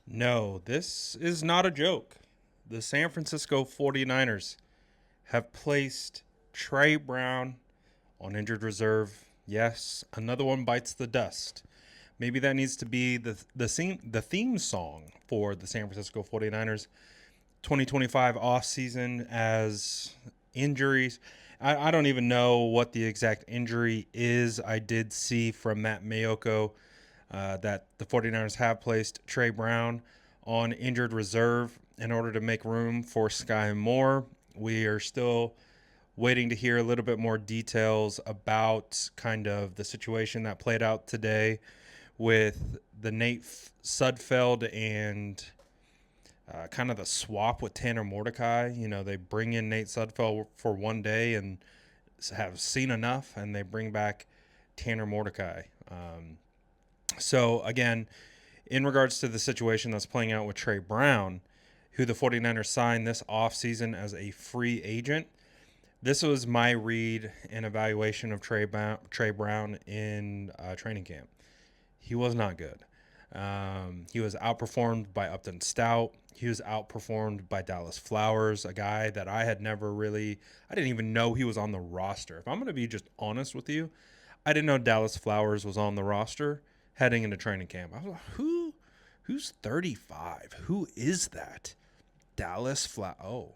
No, this is not a joke. The San Francisco 49ers have placed Trey Brown on injured reserve. Yes, another one bites the dust. Maybe that needs to be the theme song for the San Francisco 49ers 2025 offseason as injuries. I don't even know what the exact injury is. I did see from Matt Mayoko that the 49ers have placed Tre Brown on injured reserve in order to make room for Sky Moore. We are still waiting to hear a little bit more details about kind of the situation that played out today with the Nate Sudfeld and kind of the swap with Tanner Mordecai. You know, they bring in Nate Sudfeld for one day and have seen enough, and they bring back Tanner Mordecai. So, again, in regards to the situation that's playing out with Trey Brown, who the 49ers signed this offseason as a free agent, this was my read and evaluation of Trey Brown in training camp. He was not good. He was outperformed by Upton Stout. He was outperformed by Dallas Flowers, a guy that I didn't even know he was on the roster. If I'm going to be just honest with you, I didn't know Dallas Flowers was on the roster heading into training camp. I was like, who's 35? Who is that? Dallas Flowers.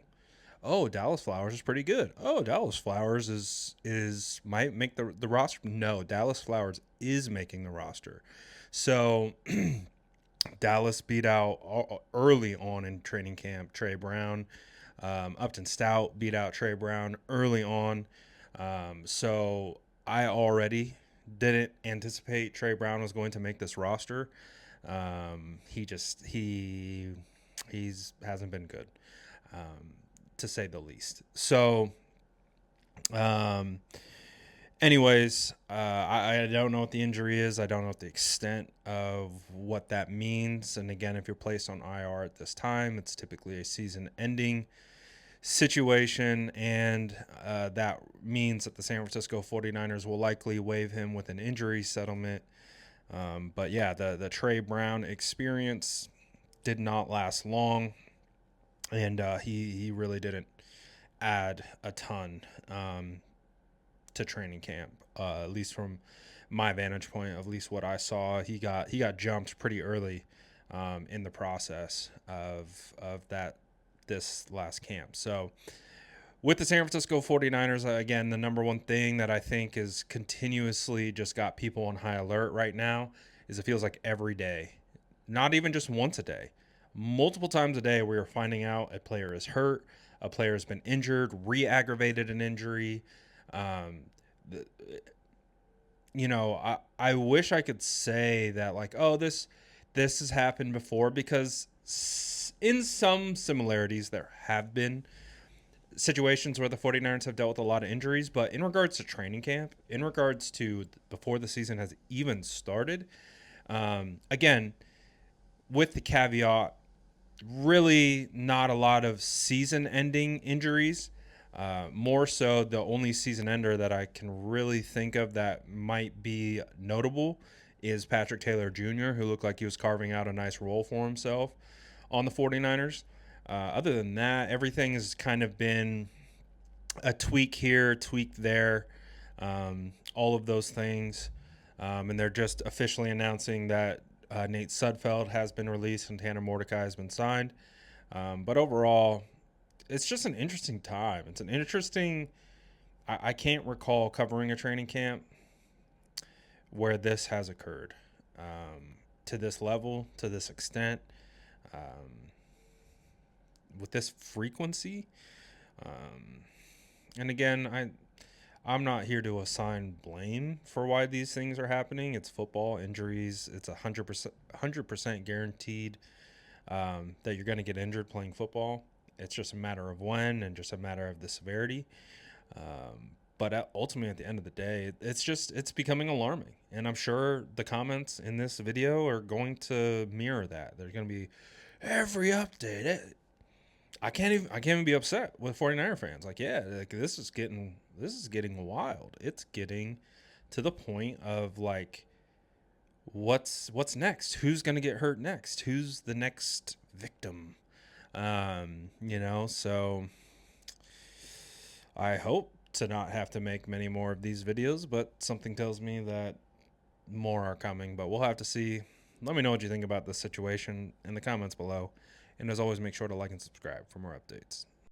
Oh, Dallas Flowers is pretty good. Oh, Dallas Flowers is might make the roster. No, Dallas Flowers is making the roster. So Dallas beat out early on in training camp Trey Brown. Upton Stout beat out Trey Brown early on. So I already didn't anticipate Trey Brown was going to make this roster. He's hasn't been good, to say the least. So, um, anyways, I don't know what the injury is. I don't know what the extent of what that means. And again, if you're placed on IR at this time, it's typically a season-ending situation, and that means that the San Francisco 49ers will likely waive him with an injury settlement. But yeah, the Trey Brown experience did not last long, and he really didn't add a ton to training camp. At least from my vantage point, at least what I saw, he got jumped pretty early in the process of that this last camp. So with the San Francisco 49ers, again, the number one thing that I think is continuously just got people on high alert right now is it feels like every day, not even just once a day, multiple times a day, we are finding out a player is hurt, a player has been injured, re-aggravated an injury. Um, the, I wish I could say that like, oh, this has happened before, because in some similarities there have been situations where the 49ers have dealt with a lot of injuries, but in regards to training camp, in regards to before the season has even started, again, with the caveat, really not a lot of season ending injuries. More so, the only season ender that I can really think of that might be notable is Patrick Taylor Jr., who looked like he was carving out a nice role for himself on the 49ers. Other than that, everything has kind of been a tweak here, tweak there, all of those things. And they're just officially announcing that Nate Sudfeld has been released and Tanner Mordecai has been signed. But overall, it's just an interesting time. It's an interesting. I can't recall covering a training camp where this has occurred to this level, to this extent, um, with this frequency. Um, and again, I'm not here to assign blame for why these things are happening. It's football, injuries. It's 100% guaranteed that you're going to get injured playing football. It's just a matter of when and just a matter of the severity. But ultimately, at the end of the day, it's becoming alarming, and I'm sure the comments in this video are going to mirror that. There's going to be every update. I can't even be upset with 49er fans. Like, yeah, like this is getting wild. It's getting to the point of like, what's next? Who's gonna get hurt next? Who's the next victim? So I hope to not have to make many more of these videos, but something tells me that more are coming, but we'll have to see. Let me know what you think about this situation in the comments below. And as always, make sure to like and subscribe for more updates.